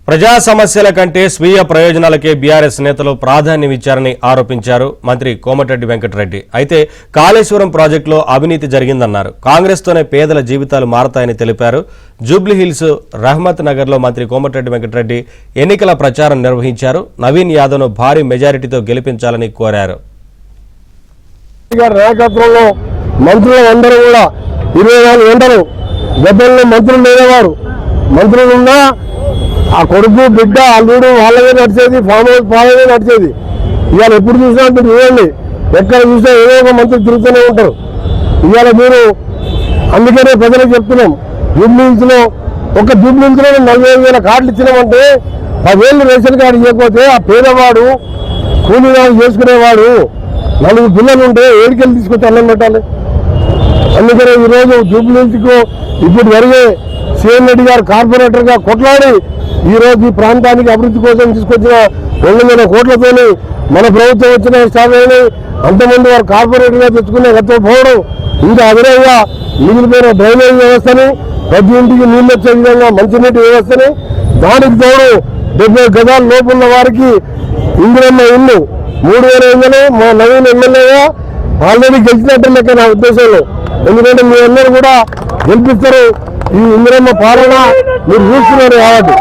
ప్రజా సమస్యల కంటే స్వీయ ప్రయోజనాలకే బీఆర్ఎస్ నేతలు ప్రాధాన్యమిచ్చారని ఆరోపించారు మంత్రి కోమటిరెడ్డి వెంకటరెడ్డి. అయితే కాళేశ్వరం ప్రాజెక్టులో అవినీతి జరిగిందన్నారు. కాంగ్రెస్తోనే పేదల జీవితాలు మారతాయని తెలిపారు. జూబ్లీహిల్స్ రహమత్ నగర్లో మంత్రి కోమటిరెడ్డి వెంకటరెడ్డి ఎన్నికల ప్రచారం నిర్వహించారు. నవీన్ యాదవ్ను భారీ మెజారిటీతో గెలిపించాలని కోరారు. మంత్రులందరూ కూడా 24 గంటలు గతంలో మంత్రులు లేనివారు, మంత్రులున్నా ఆ కొడుకు బిడ్డ అల్లుడు వాళ్ళదే నడిచేది, ఫామ్ హౌస్ వాళ్ళదే నడిచేది. ఇవాళ ఎప్పుడు చూసినా మీరు చూడండి, ఎక్కడ చూసినా ఏదో ఒక మంత్రులు తిరుగుతూనే ఉంటారు. ఇవాళ మీరు అందుకనే ప్రజలకు చెప్తున్నాం, జూబ్లీహిల్స్లో ఒక జూబ్లీహిల్స్లో 45,000 కార్డులు ఇచ్చినామంటే 10,000 రేషన్ కార్డు ఇవ్వకపోతే ఆ పేదవాడు కూలీనాలు చేసుకునేవాడు 4 పిల్లలు ఉంటే ఏడికెళ్ళి తీసుకొచ్చి అన్నం పెట్టాలి. అందుకనే ఈరోజు జూబ్లీహిల్స్కు ఇప్పుడు జరిగే సీఎం రెడ్డి గారు కార్పొరేటర్గా కొట్లాడి ఈరోజు ఈ ప్రాంతానికి అభివృద్ధి కోసం తీసుకొచ్చిన 2,000 కోట్లతోని మన ప్రభుత్వం వచ్చిన స్టార్ట్ అయినాయి. అంతమంది వారు కార్పొరేటర్గా తెచ్చుకునే గతం పోవడం, ఇంకా అదనంగా మిగిలిపోయిన డ్రైనేజ్ వ్యవస్థని, ప్రతి ఇంటికి నీళ్ళు వచ్చే విధంగా మంచినీటి వ్యవస్థని, దానికి తోడు 70 గజాల లోపున్న వారికి ఇందిరమ్మ ఇల్లు 3,000 ఇళ్ళు మా నవీన్ ఎమ్మెల్యేగా ఆల్రెడీ గెలిచినట్టు లెక్క నా ఉద్దేశంలో. ఎందుకంటే మీ అందరూ కూడా గెలిపిస్తారు, ఈ ఇందిరమ్మ పాలన మీరు చూస్తున్నారు కాబట్టి.